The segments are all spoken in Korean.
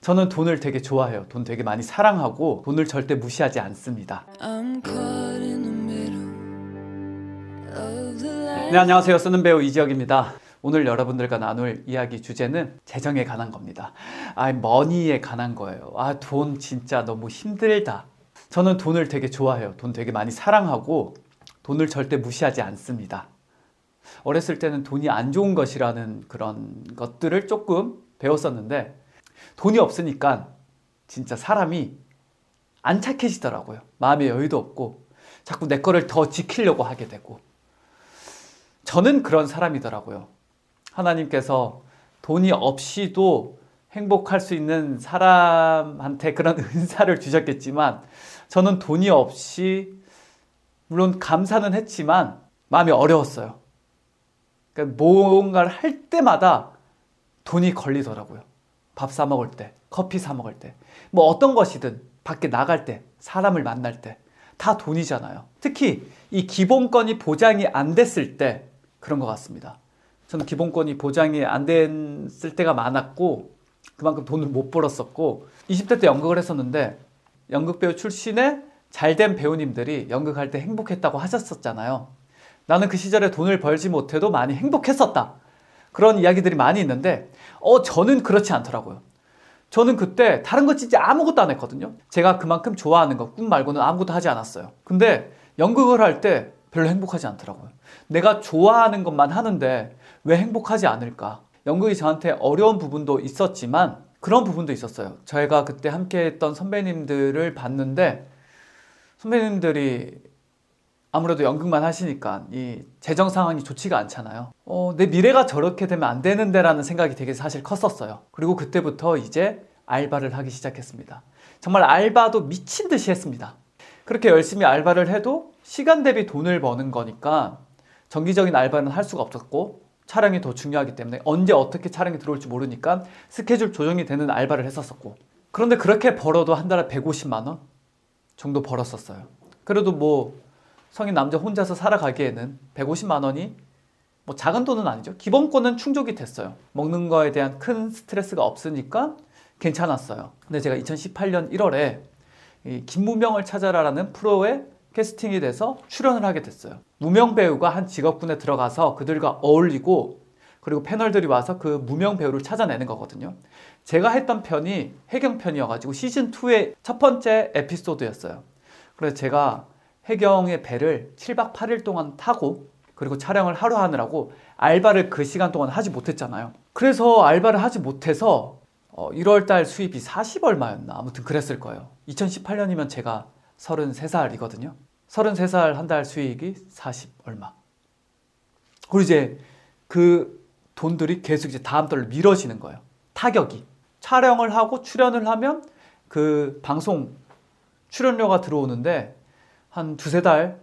저는 돈을 되게 좋아해요. 돈 되게 많이 사랑하고 돈을 절대 무시하지 않습니다. 네, 안녕하세요. 쓰는 배우 이지혁입니다. 오늘 여러분들과 나눌 이야기 주제는 재정에 관한 겁니다. 머니에 관한 거예요. 돈 진짜 너무 힘들다. 저는 돈을 되게 좋아해요. 돈 되게 많이 사랑하고 돈을 절대 무시하지 않습니다. 어렸을 때는 돈이 안 좋은 것이라는 그런 것들을 조금 배웠었는데 돈이 없으니까 진짜 사람이 안 착해지더라고요. 마음의 여유도 없고 자꾸 내 거를 더 지키려고 하게 되고, 저는 그런 사람이더라고요. 하나님께서 돈이 없이도 행복할 수 있는 사람한테 그런 은사를 주셨겠지만, 저는 돈이 없이 물론 감사는 했지만 마음이 어려웠어요. 그러니까 뭔가를 할 때마다 돈이 걸리더라고요. 밥 사 먹을 때, 커피 사 먹을 때, 뭐 어떤 것이든 밖에 나갈 때, 사람을 만날 때 다 돈이잖아요. 특히 이 기본권이 보장이 안 됐을 때 그런 것 같습니다. 저는 기본권이 보장이 안 됐을 때가 많았고 그만큼 돈을 못 벌었었고, 20대 때 연극을 했었는데 연극배우 출신의 잘된 배우님들이 연극할 때 행복했다고 하셨었잖아요. 나는 그 시절에 돈을 벌지 못해도 많이 행복했었다, 그런 이야기들이 많이 있는데 저는 그렇지 않더라고요. 저는 그때 다른 거 진짜 아무것도 안 했거든요. 제가 그만큼 좋아하는 거, 꿈 말고는 아무것도 하지 않았어요. 근데 연극을 할 때 별로 행복하지 않더라고요. 내가 좋아하는 것만 하는데 왜 행복하지 않을까? 연극이 저한테 어려운 부분도 있었지만 그런 부분도 있었어요. 저희가 그때 함께 했던 선배님들을 봤는데 선배님들이 아무래도 연극만 하시니까 이 재정 상황이 좋지가 않잖아요. 내 미래가 저렇게 되면 안 되는데 라는 생각이 되게 사실 컸었어요. 그리고 그때부터 이제 알바를 하기 시작했습니다. 정말 알바도 미친 듯이 했습니다. 그렇게 열심히 알바를 해도 시간 대비 돈을 버는 거니까 정기적인 알바는 할 수가 없었고, 촬영이 더 중요하기 때문에 언제 어떻게 촬영이 들어올지 모르니까 스케줄 조정이 되는 알바를 했었었고, 그런데 그렇게 벌어도 한 달에 150만 원 정도 벌었었어요. 그래도 뭐 성인 남자 혼자서 살아가기에는 150만 원이 뭐 작은 돈은 아니죠. 기본권은 충족이 됐어요. 먹는 거에 대한 큰 스트레스가 없으니까 괜찮았어요. 근데 제가 2018년 1월에 이 김무명을 찾아라라는 프로에 캐스팅이 돼서 출연을 하게 됐어요. 무명 배우가 한 직업군에 들어가서 그들과 어울리고, 그리고 패널들이 와서 그 무명 배우를 찾아내는 거거든요. 제가 했던 편이 해경 편이어가지고 시즌2의 첫 번째 에피소드였어요. 그래서 제가 해경의 배를 7박 8일 동안 타고, 그리고 촬영을 하루 하느라고 알바를 그 시간 동안 하지 못했잖아요. 그래서 알바를 하지 못해서 1월달 수입이 40 얼마였나 아무튼 그랬을 거예요. 2018년이면 제가 33살이거든요. 33살 한 달 수익이 40 얼마. 그리고 이제 그 돈들이 계속 이제 다음 달로 미뤄지는 거예요. 타격이. 촬영을 하고 출연을 하면 그 방송 출연료가 들어오는데 한 두세 달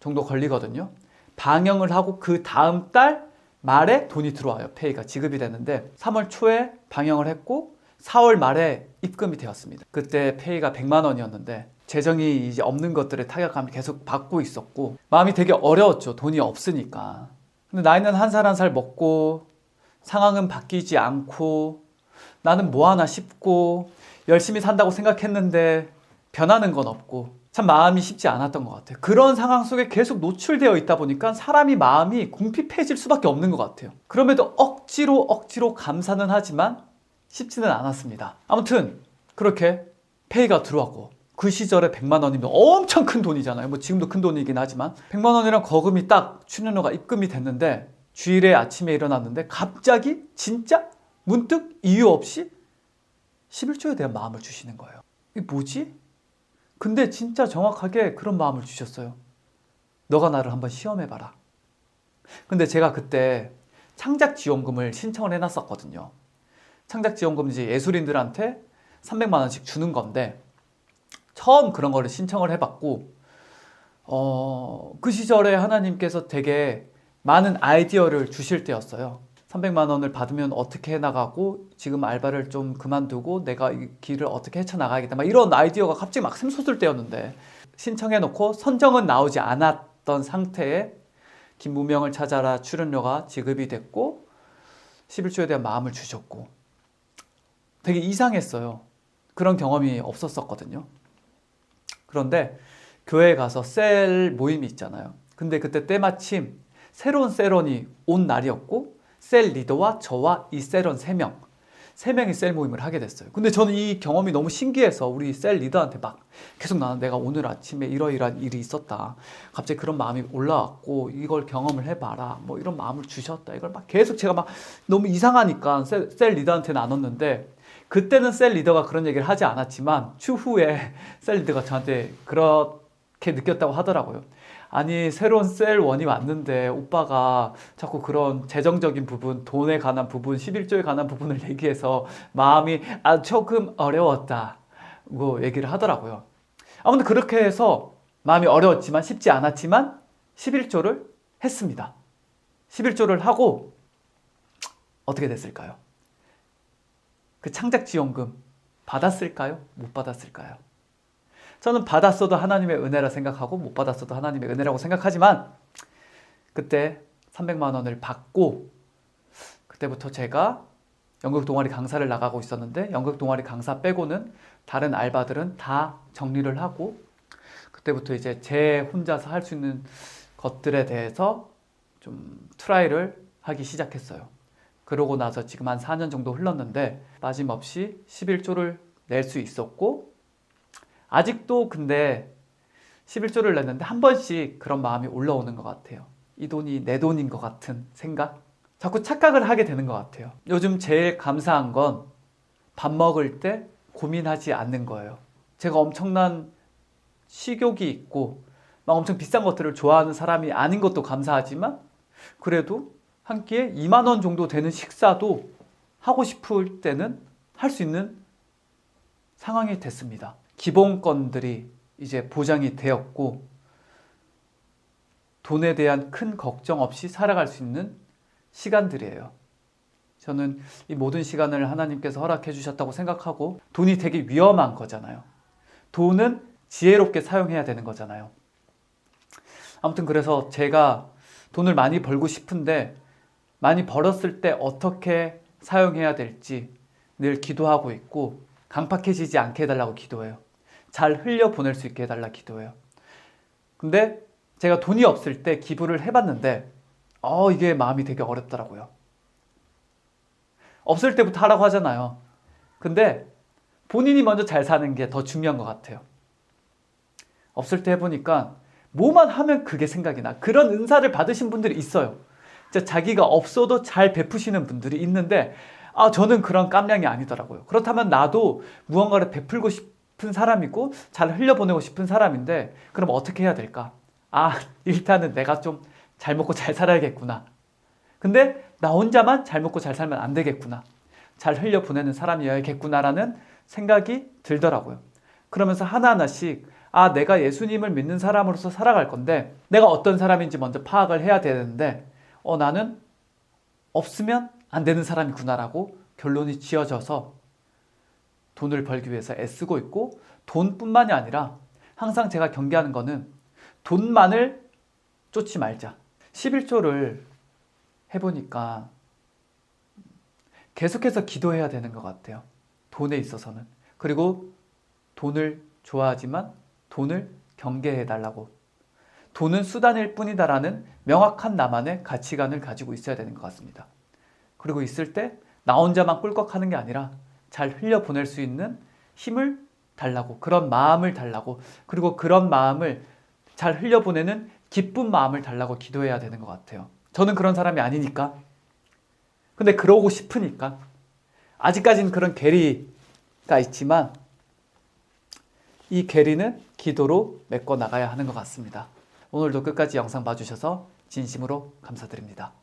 정도 걸리거든요. 방영을 하고 그 다음 달 말에 돈이 들어와요. 페이가 지급이 되는데 3월 초에 방영을 했고 4월 말에 입금이 되었습니다. 그때 페이가 100만 원이었는데 재정이 이제 없는 것들의 타격감을 계속 받고 있었고 마음이 되게 어려웠죠. 돈이 없으니까. 근데 나이는 한 살 한 살 먹고 상황은 바뀌지 않고 나는 뭐 하나 싶고 열심히 산다고 생각했는데 변하는 건 없고 참 마음이 쉽지 않았던 것 같아요. 그런 상황 속에 계속 노출되어 있다 보니까 사람이 마음이 궁핍해질 수밖에 없는 것 같아요. 그럼에도 억지로 감사는 하지만 쉽지는 않았습니다. 아무튼 그렇게 페이가 들어왔고, 그 시절에 100만 원이면 엄청 큰 돈이잖아요. 뭐 지금도 큰 돈이긴 하지만 100만 원이랑 거금이 딱 출연료가 입금이 됐는데, 주일에 아침에 일어났는데 갑자기 진짜 문득 이유 없이 11조에 대한 마음을 주시는 거예요. 이게 뭐지? 근데 진짜 정확하게 그런 마음을 주셨어요. 너가 나를 한번 시험해봐라. 근데 제가 그때 창작지원금을 신청을 해놨었거든요. 창작지원금 이제 예술인들한테 300만 원씩 주는 건데 처음 그런 거를 신청을 해봤고, 그 시절에 하나님께서 되게 많은 아이디어를 주실 때였어요. 300만 원을 받으면 어떻게 해나가고, 지금 알바를 좀 그만두고 내가 이 길을 어떻게 헤쳐나가야겠다, 막 이런 아이디어가 갑자기 막 샘솟을 때였는데 신청해놓고 선정은 나오지 않았던 상태에 김무명을 찾아라 출연료가 지급이 됐고 11조에 대한 마음을 주셨고, 되게 이상했어요. 그런 경험이 없었었거든요. 그런데 교회에 가서 셀 모임이 있잖아요. 근데 그때 때마침 새로운 셀원이 온 날이었고 셀 리더와 저와 이 셀원 3명, 3명이 셀 모임을 하게 됐어요. 근데 저는 이 경험이 너무 신기해서 우리 셀 리더한테 막 계속 나는 내가 오늘 아침에 이러이러한 일이 있었다. 갑자기 그런 마음이 올라왔고 이걸 경험을 해봐라. 뭐 이런 마음을 주셨다. 이걸 막 계속 제가 막 너무 이상하니까 셀 리더한테 나눴는데 그때는 셀 리더가 그런 얘기를 하지 않았지만 추후에 셀 리더가 저한테 그렇게 느꼈다고 하더라고요. 아니 새로운 셀원이 왔는데 오빠가 자꾸 그런 재정적인 부분, 돈에 관한 부분, 11조에 관한 부분을 얘기해서 마음이 조금 어려웠다고 얘기를 하더라고요. 아무튼 그렇게 해서 마음이 어려웠지만 쉽지 않았지만 11조를 했습니다. 11조를 하고 어떻게 됐을까요? 그 창작지원금 받았을까요? 못 받았을까요? 저는 받았어도 하나님의 은혜라 생각하고 못 받았어도 하나님의 은혜라고 생각하지만 그때 300만 원을 받고 그때부터 제가 연극 동아리 강사를 나가고 있었는데 연극 동아리 강사 빼고는 다른 알바들은 다 정리를 하고 그때부터 이제 제 혼자서 할 수 있는 것들에 대해서 좀 트라이를 하기 시작했어요. 그러고 나서 지금 한 4년 정도 흘렀는데 빠짐없이 11조를 낼 수 있었고 아직도 근데 11조를 냈는데 한 번씩 그런 마음이 올라오는 것 같아요. 이 돈이 내 돈인 것 같은 생각? 자꾸 착각을 하게 되는 것 같아요. 요즘 제일 감사한 건 밥 먹을 때 고민하지 않는 거예요. 제가 엄청난 식욕이 있고 막 엄청 비싼 것들을 좋아하는 사람이 아닌 것도 감사하지만 그래도 한 끼에 2만 원 정도 되는 식사도 하고 싶을 때는 할 수 있는 상황이 됐습니다. 기본권들이 이제 보장이 되었고 돈에 대한 큰 걱정 없이 살아갈 수 있는 시간들이에요. 저는 이 모든 시간을 하나님께서 허락해 주셨다고 생각하고 돈이 되게 위험한 거잖아요. 돈은 지혜롭게 사용해야 되는 거잖아요. 아무튼 그래서 제가 돈을 많이 벌고 싶은데 많이 벌었을 때 어떻게 사용해야 될지 늘 기도하고 있고 강팍해지지 않게 해달라고 기도해요. 잘 흘려보낼 수 있게 해달라 기도해요. 근데 제가 돈이 없을 때 기부를 해봤는데 이게 마음이 되게 어렵더라고요. 없을 때부터 하라고 하잖아요. 근데 본인이 먼저 잘 사는 게 더 중요한 것 같아요. 없을 때 해보니까 뭐만 하면 그게 생각이 나. 그런 은사를 받으신 분들이 있어요. 진짜 자기가 없어도 잘 베푸시는 분들이 있는데 저는 그런 깜냥이 아니더라고요. 그렇다면 나도 무언가를 베풀고 싶은 사람이고 잘 흘려보내고 싶은 사람인데 그럼 어떻게 해야 될까? 일단은 내가 좀 잘 먹고 잘 살아야겠구나. 근데 나 혼자만 잘 먹고 잘 살면 안 되겠구나. 잘 흘려보내는 사람이어야겠구나라는 생각이 들더라고요. 그러면서 하나하나씩 내가 예수님을 믿는 사람으로서 살아갈 건데 내가 어떤 사람인지 먼저 파악을 해야 되는데 나는 없으면 안 되는 사람이구나라고 결론이 지어져서 돈을 벌기 위해서 애쓰고 있고 돈뿐만이 아니라 항상 제가 경계하는 거는 돈만을 쫓지 말자. 11조를 해보니까 계속해서 기도해야 되는 것 같아요. 돈에 있어서는. 그리고 돈을 좋아하지만 돈을 경계해달라고. 돈은 수단일 뿐이다라는 명확한 나만의 가치관을 가지고 있어야 되는 것 같습니다. 그리고 있을 때 나 혼자만 꿀꺽하는 게 아니라 잘 흘려보낼 수 있는 힘을 달라고, 그런 마음을 달라고, 그리고 그런 마음을 잘 흘려보내는 기쁜 마음을 달라고 기도해야 되는 것 같아요. 저는 그런 사람이 아니니까. 근데 그러고 싶으니까. 아직까지는 그런 괴리가 있지만 이 괴리는 기도로 메꿔 나가야 하는 것 같습니다. 오늘도 끝까지 영상 봐주셔서 진심으로 감사드립니다.